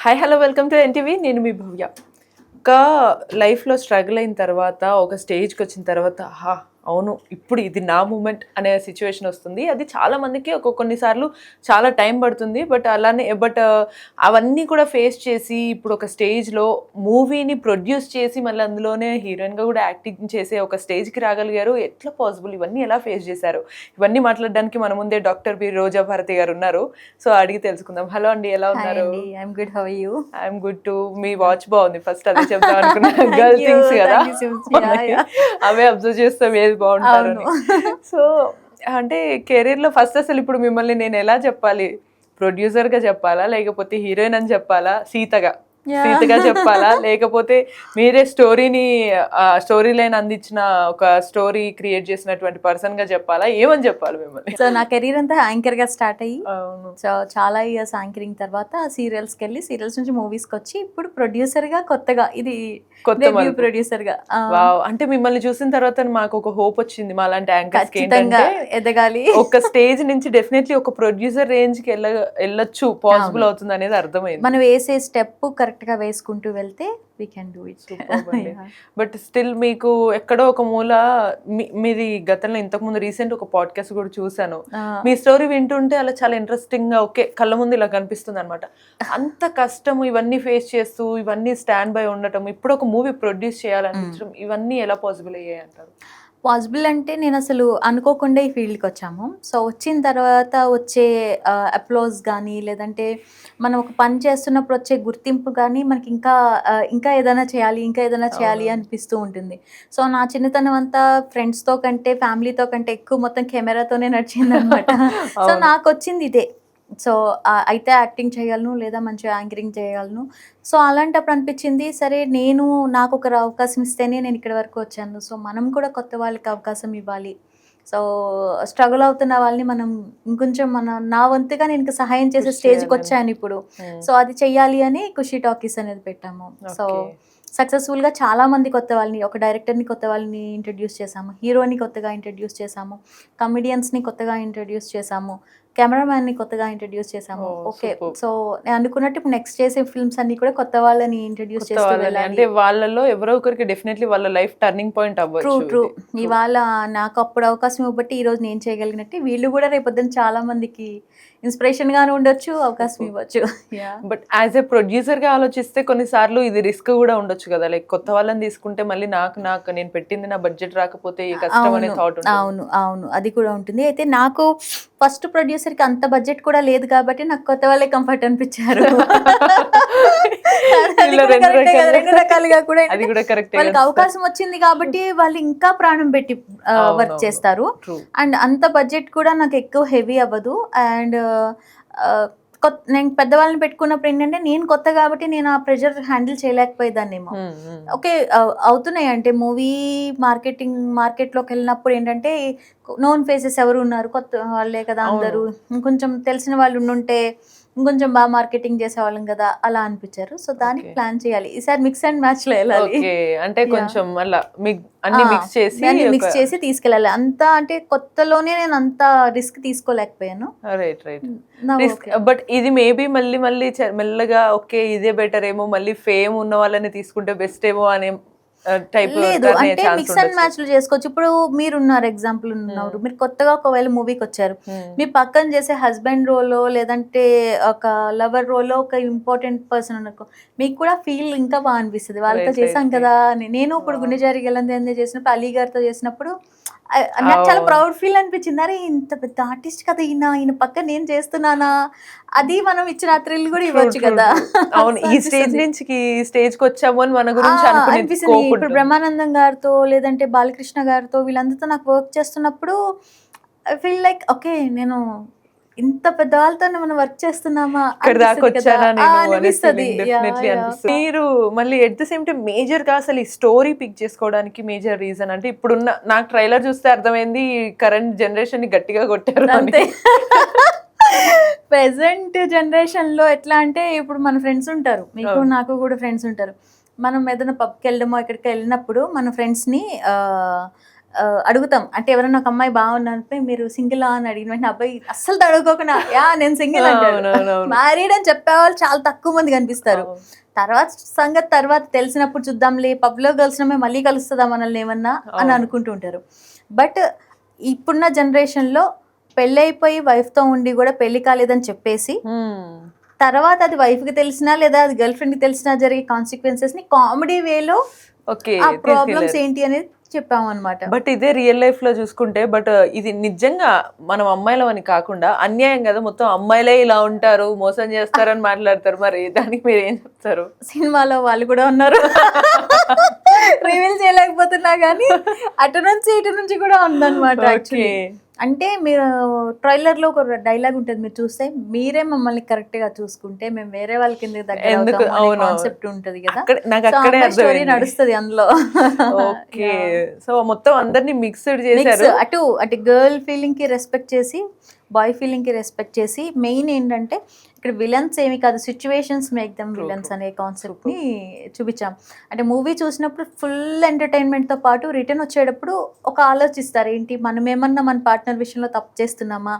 Hi hello welcome to NTV. నేను మీ భవ్య. ఒక లైఫ్లో స్ట్రగుల్ అయిన తర్వాత ఒక స్టేజ్కి వచ్చిన తర్వాత అవును ఇప్పుడు ఇది నా మూమెంట్ అనే సిచ్యువేషన్ వస్తుంది. అది చాలా మందికి కొన్నిసార్లు చాలా టైం పడుతుంది. బట్ అవన్నీ కూడా ఫేస్ చేసి ఇప్పుడు ఒక స్టేజ్లో మూవీని ప్రొడ్యూస్ చేసి మళ్ళీ అందులోనే హీరోయిన్గా కూడా యాక్టింగ్ చేసే ఒక స్టేజ్కి రాగలిగారు. ఎట్లా పాసిబుల్? ఇవన్నీ ఎలా ఫేస్ చేశారు? ఇవన్నీ మాట్లాడడానికి మన ముందే డాక్టర్ బి రోజా భారతి గారు ఉన్నారు. సో అడిగి తెలుసుకుందాం. హలో అండి, ఎలా ఉన్నారు? I'm good. How are you? I'm good too. మీ వాచ్ బాగుంది. ఫస్ట్ అదే చెప్దాం అనుకున్నా. గర్ల్ థింగ్స్ కదా, అవే అబ్జర్వ్ చేస్తాం ఏది బాగుంటారు. సో అంటే కెరీర్ లో ఫస్ట్ అసలు ఇప్పుడు మిమ్మల్ని నేను ఎలా చెప్పాలి? ప్రొడ్యూసర్ గా చెప్పాలా, లేకపోతే హీరోయిన్ అని చెప్పాలా, సీతగా చెప్పాలా, లేకపోతే మీరే స్టోరీ లైన్ అందించిన ఒక స్టోరీ క్రియేట్ చేసినటువంటి పర్సన్ గా చెప్పాలా, ఏమని చెప్పాలి మిమ్మల్ని? సో నా కెరీర్ అంతా యాంకర్ గా స్టార్ట్ అయ్యి సో చాలా ఇయర్స్ యాంకరింగ్ తర్వాత సీరియల్స్కి వెళ్ళి సీరియల్స్ నుంచి మూవీస్కి వచ్చి ఇప్పుడు ప్రొడ్యూసర్ గా కొత్తగా ఇది కొత్త ప్రొడ్యూసర్ గా. అంటే మిమ్మల్ని చూసిన తర్వాత మాకు ఒక హోప్ వచ్చింది. మా లాంటి యాంకర్స్ ఎదగాలి, ఒక స్టేజ్ నుంచి డెఫినెట్లీ ఒక ప్రొడ్యూసర్ రేంజ్ కి వెళ్ళొచ్చు, పాసిబుల్ అవుతుంది అనేది అర్థమైంది. మనం వేసే స్టెప్ కరెక్ట్ గా వేసుకుంటూ వెళ్తే we can do it. But still మీకు ఎక్కడో ఒక మూల మీది గతంలో ఇంతకుముందు రీసెంట్ ఒక పాడ్కాస్ట్ కూడా చూసాను. మీ స్టోరీ వింటుంటే అలా చాలా ఇంట్రెస్టింగ్ గా ఓకే కళ్ళ ముందు ఇలా కనిపిస్తుంది అనమాట. అంత కష్టం ఇవన్నీ ఫేస్ చేస్తూ ఇవన్నీ స్టాండ్ బై ఉండటం, ఇప్పుడు ఒక మూవీ ప్రొడ్యూస్ చేయాలనిపించడం, ఇవన్నీ ఎలా పాసిబుల్ అయ్యాయి అంటారు? పాసిబుల్ అంటే నేను అసలు అనుకోకుండా ఈ ఫీల్డ్కి వచ్చాము. సో వచ్చిన తర్వాత వచ్చే అప్లోజ్ కానీ లేదంటే మనం ఒక పని చేస్తున్నప్పుడు వచ్చే గుర్తింపు కానీ మనకి ఇంకా ఏదైనా చేయాలి అనిపిస్తూ ఉంటుంది. సో నా చిన్నతనం అంతా ఫ్రెండ్స్తో కంటే ఫ్యామిలీతో కంటే ఎక్కువ మొత్తం కెమెరాతోనే నడిచింది అనమాట. సో నాకు వచ్చింది ఇదే. సో అయితే యాక్టింగ్ చేయగలను లేదా మంచిగా యాంకరింగ్ చేయగలను. సో అలాంటప్పుడు అనిపించింది సరే నాకు ఒక అవకాశం ఇస్తేనే నేను ఇక్కడి వరకు వచ్చాను. సో మనం కూడా కొత్త వాళ్ళకి అవకాశం ఇవ్వాలి. సో స్ట్రగుల్ అవుతున్న వాళ్ళని మనం ఇంకొంచెం నా వంతుగా నేను సహాయం చేసే స్టేజ్కి వచ్చాను ఇప్పుడు. సో అది చెయ్యాలి అని ఖుషి టాకీస్ అనేది పెట్టాము. సో సక్సెస్ఫుల్గా చాలా మంది కొత్త వాళ్ళని, ఒక డైరెక్టర్ని కొత్త వాళ్ళని ఇంట్రడ్యూస్ చేసాము, హీరోని కొత్తగా ఇంట్రడ్యూస్ చేసాము, కమెడియన్స్ని కొత్తగా ఇంట్రడ్యూస్ చేసాము, కెమెరామ్యాన్ని కొత్తగా ఇంట్రడ్యూస్ చేసాము. ఓకే, సో నేను అనుకున్నట్టు ఇప్పుడు నెక్స్ట్ చేసే ఫిల్మ్స్ అన్ని కూడా కొత్త వాళ్ళని ఇంట్రడ్యూస్ చేస్తూ వెళ్ళాలి. అంటే వాళ్ళలో ఎవరో ఒకరికి డెఫినెట్లీ వాళ్ళ లైఫ్ టర్నింగ్ పాయింట్ అవ్వచ్చు. ట్రూ. ఇవాళ నాకు అప్పుడు అవకాశం ఇవ్వబట్టి ఈ రోజు నేను చేయగలిగినట్టు వీళ్ళు కూడా రేపొద్దున చాలా మందికి ఇన్స్పిరేషన్ గానే ఉండొచ్చు, అవకాశం ఇవ్వచ్చు. బట్ యాజ్ ఎ ప్రొడ్యూసర్ గా ఆలోచిస్తే కొన్నిసార్లు ఇది రిస్క్ కూడా ఉండొచ్చు కదా, లైక్ కొత్త వాళ్ళని తీసుకుంటే మళ్ళీ నాకు నేను పెట్టింది నా బడ్జెట్ రాకపోతే కష్టం అనే థాట్. అవును అది కూడా ఉంటుంది. అయితే నాకు ఫస్ట్ ప్రొడ్యూసర్ కి అంత బడ్జెట్ కూడా లేదు కాబట్టి నాకు కొత్త వాళ్ళే కంఫర్ట్ అనిపించారు. రెండు రకాలుగా కూడా వాళ్ళకి అవకాశం వచ్చింది కాబట్టి వాళ్ళు ఇంకా ప్రాణం పెట్టి వర్క్ చేస్తారు. అండ్ అంత బడ్జెట్ కూడా నాకు ఎక్కువ హెవీ అవ్వదు. అండ్ నేను పెద్దవాళ్ళని పెట్టుకున్నప్పుడు ఏంటంటే నేను కొత్త కాబట్టి నేను ఆ ప్రెషర్ హ్యాండిల్ చేయలేకపోయేదాన్నేమో. ఓకే, అవుతున్నాయి అంటే మూవీ మార్కెట్లోకి వెళ్ళినప్పుడు ఏంటంటే నోన్ ఫేసెస్ ఎవరు ఉన్నారు, కొత్త వాళ్ళే కదా అందరూ, ఇంకొంచెం తెలిసిన వాళ్ళు ఉండుంటే ఇంకొంచెం బాగా మార్కెటింగ్ చేసేవాళ్ళం కదా అలా అనిపించారు. సో దానికి ప్లాన్ చేయాలి ఈసారి మిక్స్ అండ్ మ్యాచ్ లో వెళ్ళాలి. అంటే కొంచెం అన్ని మిక్స్ చేసి తీసుకెళ్ళాలి. అంత అంటే కొత్తలోనే నేను అంత రిస్క్ తీసుకోలేకపోయాను. బట్ ఇది మేబీ మళ్ళీ మెల్లగా ఓకే ఇదే బెటర్ ఏమో, మళ్ళీ ఫేమ్ ఉన్న వాళ్ళని తీసుకుంటే బెస్ట్ ఏమో అనే లేదు. అంటే మిక్స్ అండ్ మ్యాచ్ చేసుకోవచ్చు. ఇప్పుడు మీరున్నారు, ఎగ్జాంపుల్ ఉన్నారు, మీరు కొత్తగా ఒకవేళ మూవీకి వచ్చారు, మీ పక్కన చేసే హస్బెండ్ రోలో లేదంటే ఒక లవర్ రోలో ఒక ఇంపార్టెంట్ పర్సన్ అనుకో, మీకు కూడా ఫీల్ ఇంకా బాగా అనిపిస్తుంది వాళ్ళతో చేసాం కదా అని. నేను ఇప్పుడు గుండె జారి గెలంత చేసినప్పుడు అలీ గారితో చేసినప్పుడు నాకు చాలా ప్రౌడ్ ఫీల్ అనిపించింది. అరే ఇంత పెద్ద ఆర్టిస్ట్ కదా ఈయన పక్క నేను చేస్తున్నానా, అది మనం ఇచ్చిన థ్రిల్ కూడా ఇవ్వచ్చు కదా. అవును, ఈ స్టేజ్ నుంచి స్టేజ్ కి వచ్చాము అని మన గురించి అనిపిస్తుంది. ఇప్పుడు బ్రహ్మానందం గారితో లేదంటే బాలకృష్ణ గారితో వీళ్ళందరితో నాకు వర్క్ చేస్తున్నప్పుడు ఐ ఫీల్ లైక్ ఓకే నేను ఇంత పెద్ద వాళ్ళతో మనం వర్క్ చేస్తున్నామా అనిపిస్తుంది. మీరు మళ్ళీ at the same time major గా అసలు ఈ స్టోరీ పిక్ చేసుకోవడానికి మేజర్ రీజన్ అంటే ఇప్పుడున్న నాకు ట్రైలర్ చూస్తే అర్థమైంది కరెంట్ జనరేషన్ ని గట్టిగా కొట్టారు అంతే. ప్రెసెంట్ జనరేషన్ లో ఎట్లా అంటే ఇప్పుడు మన ఫ్రెండ్స్ ఉంటారు, మీకు నాకు కూడా ఫ్రెండ్స్ ఉంటారు, మనం ఏదైనా పబ్కి వెళ్ళడమో ఎక్కడికి వెళ్ళినప్పుడు మన ఫ్రెండ్స్ని అడుగుతాం. అంటే ఎవరైనా ఒక అమ్మాయి బాగున్నప్పుడు మీరు సింగిలా అని అడిగిన వెంటనే అబ్బాయి అస్సలు తడుకోకుండా యా నేను సింగిల్ అంటాడు. అవునవునవును. మ్యారీడ్ అని చెప్పేవాళ్ళు చాలా తక్కువ మంది కనిపిస్తారు. అవును. తర్వాత సంగతి తర్వాత తెలిసినప్పుడు చూద్దాంలే, పబ్లో కలిసినమే మళ్ళీ కలుస్తుందా మనల్ని ఏమన్నా అని అవును. అనుకుంటూ ఉంటారు. బట్ ఇప్పుడున్న జనరేషన్లో పెళ్ళైపోయి వైఫ్తో ఉండి కూడా పెళ్లి కాలేదని చెప్పేసి తర్వాత అది వైఫ్కి తెలిసినా లేదా అది గర్ల్ ఫ్రెండ్కి తెలిసినా జరిగే కాన్సిక్వెన్సెస్ని కామెడీ వేలో ఓకే. ఆ ప్రాబ్లమ్స్ ఏంటి అనేది చెప్పాము అనమాట. బట్ ఇదే రియల్ లైఫ్ లో చూసుకుంటే బట్ ఇది నిజంగా మనం అమ్మాయిలం అని కాకుండా అన్యాయం కదా, మొత్తం అమ్మాయిలే ఇలా ఉంటారు, మోసం చేస్తారని మాట్లాడతారు. మరి దానికి మీరు ఏం చెప్తారు? సినిమాలో వాళ్ళు కూడా ఉన్నారు, రివీల్ చేయలేకపోతున్నా కానీ అటు నుంచి ఇటు నుంచి కూడా ఉందన్నమాట. యాక్చువల్లీ అంటే మీరు ట్రైలర్లో ఒక డైలాగ్ ఉంటుంది, మీరు చూస్తే మీరే మమ్మల్ని కరెక్ట్ గా చూసుకుంటే మేము వేరే వాళ్ళ కింద దగ్గర కాన్సెప్ట్ ఉంటది కదా, స్టోరీ నడుస్తుంది అందులో. ఓకే, సో మొత్తం అందరినీ మిక్స్డ్ చేశారు. అటు గర్ల్ ఫీలింగ్ కి రెస్పెక్ట్ చేసి బాయ్ ఫీలింగ్ కి రెస్పెక్ట్ చేసి, మెయిన్ ఏంటంటే ఇక్కడ విలన్స్ ఏమి కాదు, సిచ్యువేషన్స్ మేక్ దమ్ విలన్స్ అనే కాన్సెప్ట్ ని చూపించాం. అంటే మూవీ చూసినప్పుడు ఫుల్ ఎంటర్టైన్మెంట్ తో పాటు రిటర్న్ వచ్చేటప్పుడు ఒక ఆలోచిస్తారు, ఏంటి మనం ఏమన్నా మన పార్ట్నర్ విషయంలో తప్పు చేస్తున్నామా,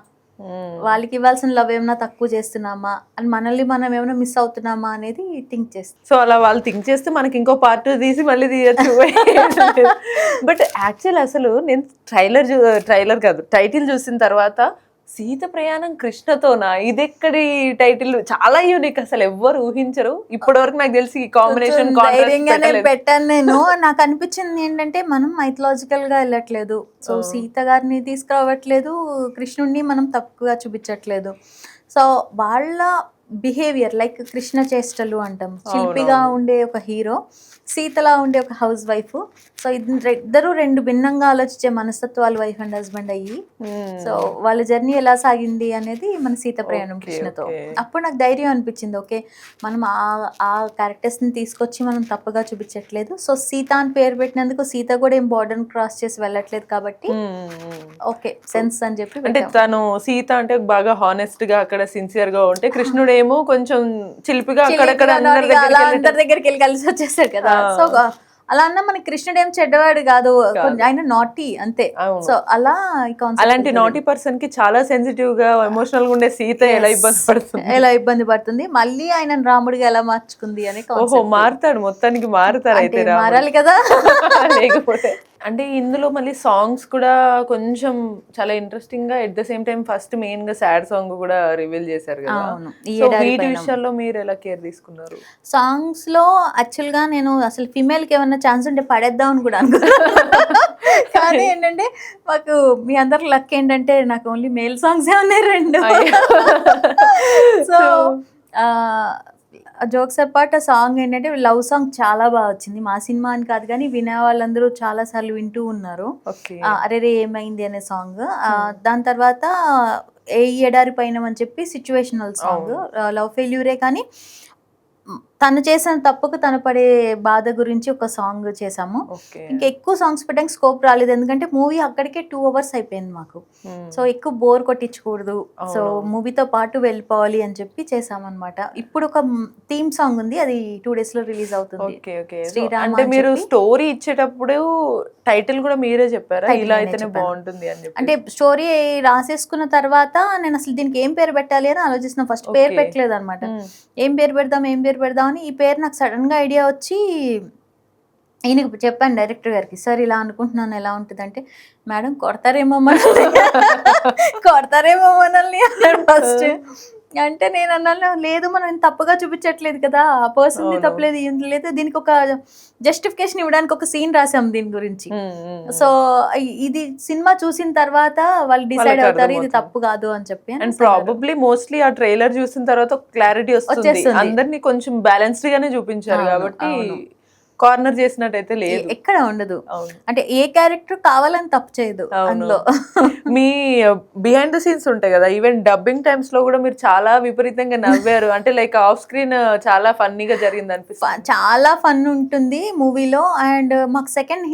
వాళ్ళకి ఇవ్వాల్సిన లవ్ ఏమైనా తక్కువ చేస్తున్నామా అని, మనల్ని మనం ఏమైనా మిస్ అవుతున్నామా అనేది థింక్ చేస్తాం. సో అలా వాళ్ళు థింక్ చేస్తే మనకి ఇంకో పార్ట్ తీసి మళ్ళీ తీయచ్చు. బట్ యాక్చువల్ అసలు నేను ట్రైలర్ కాదు టైటిల్ చూసిన తర్వాత సీత ప్రయాణం కృష్ణతోనా, ఇది ఎక్కడి టైటిల్, చాలా యూనిక్, అసలు ఎవ్వరు ఊహించరు. ఇప్పటి వరకు నాకు తెలిసి ఈ కాంబినేషన్ పెట్టాను నేను. నాకు అనిపించింది ఏంటంటే మనం మైథలాజికల్ గా వెళ్ళట్లేదు, సో సీత గారిని తీసుకురావట్లేదు, కృష్ణుడిని మనం తప్పుగా చూపించట్లేదు. సో వాళ్ళ బిహేవియర్ లైక్ కృష్ణ చేష్టలు అంటాం, శిల్పిగా ఉండే ఒక హీరో, సీతలా ఉండే ఒక హౌస్ వైఫ్. సో ఇద్దరు రెండు భిన్నంగా ఆలోచించే మనస్తత్వాలు వైఫ్ అండ్ హస్బెండ్ అయ్యి, సో వాళ్ళ జర్నీ ఎలా సాగింది అనేది మన సీత ప్రయాణం కృష్ణతో. అప్పుడు నాకు ధైర్యం అనిపించింది, ఓకే మనం ఆ క్యారెక్టర్స్ ని తీసుకొచ్చి మనం తప్పుగా చూపించట్లేదు, సో సీత అని పేరు పెట్టినందుకు సీత కూడా ఏం బోర్డర్ క్రాస్ చేసి వెళ్ళట్లేదు కాబట్టి ఓకే సెన్స్ అని చెప్పి. అంటే తను సీత అంటే బాగా హానెస్ట్ గా అక్కడ సిన్సియర్ గా ఉంటే, కృష్ణుడు ఏమో కొంచెం చిలిపిగా అక్కడక్కడ అందరి దగ్గరికి వెళ్ళి కలిసి వచ్చేసాడు కదా. సో అలా అన్నా మనకి కృష్ణుడు ఏం చెడ్డవాడు కాదు, ఆయన నాటీ అంతే. సో అలా అలాంటి నాటీ పర్సన్ కి చాలా సెన్సిటివ్ గా ఎమోషనల్ గా ఉండే సీత ఎలా ఇబ్బంది పడుతుంది, మళ్ళీ ఆయన రాముడిగా ఎలా మార్చుకుంది అని. ఓహో, మారుతాడు, మొత్తానికి మారుతారు అయితే, మారాలి కదా. లేకపోతే అంటే ఇందులో మళ్ళీ సాంగ్స్ కూడా కొంచెం చాలా ఇంట్రెస్టింగ్ గా, at the same time first main గా సాడ్ సాంగ్ కూడా రివీల్ చేశారు కదా. సో వీటి విషయాల్లో మీరు ఎలా కేర్ తీసుకున్నారు? సాంగ్స్ లో యాక్చువల్ గా నేను అసలు ఫిమేల్ కి ఏమన్నా ఛాన్స్ ఉంటే పడేద్దాం అని కూడా అనుకున్నాను, కానీ ఏంటంటే మాకు మీ అందరికి లక్ ఏంటంటే నాకు ఓన్లీ మేల్ సాంగ్స్ ఉన్నాయి రెండు. సో జోక్స్ అపార్ట్, ఆ సాంగ్ ఏంటంటే లవ్ సాంగ్ చాలా బాగా వచ్చింది. మా సినిమా అని కాదు కానీ వినే వాళ్ళందరూ చాలా సార్లు వింటూ ఉన్నారు. అరే రే ఏమైంది అనే సాంగ్. దాని తర్వాత ఏ ఎడారి పైన అని చెప్పి సిచ్యువేషనల్ సాంగ్, లవ్ ఫెయిల్యూరే కానీ తను చేసిన తప్పుకు తను పడే బాధ గురించి ఒక సాంగ్ చేసాము. ఇంకా ఎక్కువ సాంగ్స్ పెట్టడానికి స్కోప్ రాలేదు, ఎందుకంటే మూవీ అక్కడికే 2 hours అయిపోయింది మాకు. సో ఎక్కువ బోర్ కొట్టించకూడదు, సో మూవీతో పాటు వెళ్ళిపోవాలి అని చెప్పి చేసామన్నమాట. ఇప్పుడు ఒక థీమ్ సాంగ్ ఉంది, అది 2 days లో రిలీజ్ అవుతుంది. శ్రీరామ్. అంటే మీరు స్టోరీ ఇచ్చేటప్పుడు టైటిల్ కూడా మీరే చెప్పారా, ఇలా అయితేనే బాగుంటుంది అని చెప్పి? అంటే స్టోరీ రాసేసుకున్న తర్వాత నేను అసలు దీనికి ఏం పేరు పెట్టాలి అని ఆలోచిస్తున్నా. ఫస్ట్ పేరు పెట్టలేదు అనమాట, ఏం పేరు పెడదాం అని. ఈ పేరు నాకు సడన్ గా ఐడియా వచ్చి ఈయనకు చెప్పాను డైరెక్టర్ గారికి, సార్ ఇలా అనుకుంటున్నాను ఎలా ఉంటుంది అంటే, మేడం కొడతారేమో మనల్ని అన్నాడు ఫస్ట్. అంటే నేను అన్నాను, లేదు మనం తప్పుగా చూపించట్లేదు కదా, ఆ పర్సన్ తప్పలేదు లేదు, దీనికి ఒక జస్టిఫికేషన్ ఇవ్వడానికి ఒక సీన్ రాసాం దీని గురించి. సో ఇది సినిమా చూసిన తర్వాత వాళ్ళు డిసైడ్ అవుతారు ఇది తప్పు కాదు అని చెప్పి. అండ్ ప్రాబబ్లీ మోస్ట్లీ ఆ ట్రైలర్ చూసిన తర్వాత క్లారిటీ వస్తుంది, అందరినీ కొంచెం బ్యాలెన్స్డ్ గానే చూపించారు కాబట్టి కార్నర్ చేసినట్టయితే లేదు, ఎక్కడ ఉండదు. అంటే ఏ క్యారెక్టర్ కావాలని తప్పు చేయదు అందులో. మీ బిహైండ్ ద సీన్స్ ఉంటాయి కదా, ఈవెన్ డబ్బింగ్ టైమ్స్ లో కూడా మీరు చాలా విపరీతంగా నవ్వారు, అంటే లైక్ ఆఫ్ స్క్రీన్ చాలా ఫన్నీగా జరిగింది అనిపిస్తుంది. చాలా ఫన్ ఉంటుంది మూవీలో. అండ్ మాకు సెకండ్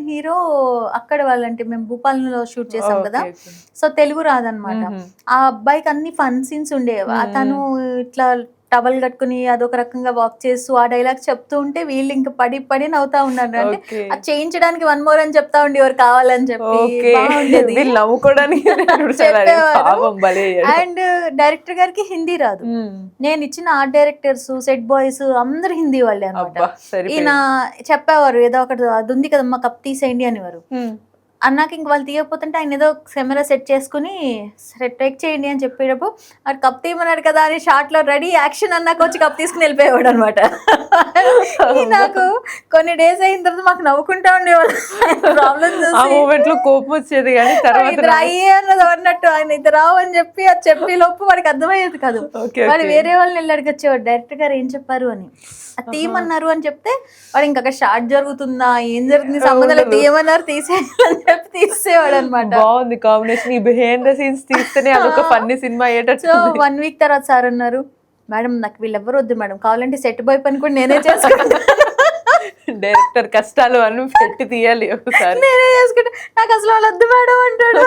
హీరో అక్కడ వాళ్ళంటే మేము భూపాల్లో షూట్ చేసాం కదా, సో తెలుగు రాదనమాట. ఆ అబ్బాయికి అన్ని ఫన్ సీన్స్ ఉండేవి. తను ఇట్లా టవల్ కట్టుకుని అదొక రకంగా వాక్ చేస్తూ ఆ డైలాగ్ చెప్తూ ఉంటే వీళ్ళు ఇంకా పడి పడి నవ్వుతా ఉన్నారు. అంటే ఓకే. అది చేయించడానికి 1 మోర్ అని చెప్తా ఉండేవారు కావాలని చెప్పి. ఓకే. బాగుండేది. వీళ్ళు నవ్వుకోవడానికి చెప్పేవారు. పాపం భలే అయ్యాడు. అండ్ డైరెక్టర్ గారికి హిందీ రాదు. నేను ఇచ్చిన ఆర్ట్ డైరెక్టర్స్, సెట్ బాయ్స్ అందరు హిందీ వాళ్ళే అనమాట. అబ్బా సరిపోయింది. ఈయన చెప్పేవారు ఏదో ఒకటి అది ఉంది కదమ్మా కప్ తీసేయండి అనేవారు. అన్నాక ఇంక వాళ్ళు తీయకపోతుంటే ఆయన ఏదో కెమెరా సెట్ చేసుకుని టేక్ చేయండి అని చెప్పేటప్పుడు అది కప్ తీయమన్నాడు కదా అని షార్ట్ లో రెడీ యాక్షన్ అన్నాక వచ్చి కప్ తీసుకుని వెళ్ళిపోయేవాడు అనమాట. నాకు కొన్ని డేస్ అయిన తర్వాత మాకు నవ్వుకుంటా ఉండేవాళ్ళు ప్రాబ్లమ్ ఆ చూసి. మూమెంట్ లో కోపం వచ్చేది కానీ తర్వాత ఇద్దరు అయ్యే అన్నది అన్నట్టు ఆయన ఇద్దరు రావు అని చెప్పి అది చెప్పే లోపు వాడికి అర్థమయ్యేది కాదు. ఓకే, వాడు ఓకే. వేరే వాళ్ళని వెళ్ళి అడిగొచ్చేవాడు డైరెక్టర్ గారు ఏం చెప్పారు అని. అది తీయమన్నారు అని చెప్తే వాడు ఇంకా అక్కడ షార్ట్ జరుగుతుందా ఏం జరుగుతుంది సంబంధం లేదు, తీయమన్నారు తీసేయాలని చెప్పి తీసేవాడు అనమాట. బాగుంది కాంబినేషన్. ఈ బిహైండ్ ద సీన్స్ తీస్తేనే అదొక ఫన్నీ సినిమా అయ్యేటట్టు. సో 1 వీక్ తర్వాత సార్ అన్నారు, మేడం నాకు వీళ్ళెవ్వరు వద్దు మేడం, కావాలంటే సెట్ బాయ్ పని కూడా నేనే చేసుకుంటాను, డైరెక్టర్ కష్టాలు అన్ని పెట్టి తీయాలి ఒకసారి. నేనే చేసుకుంటా, నాకు అసలు వాళ్ళు వద్దు మేడం అంటాడు.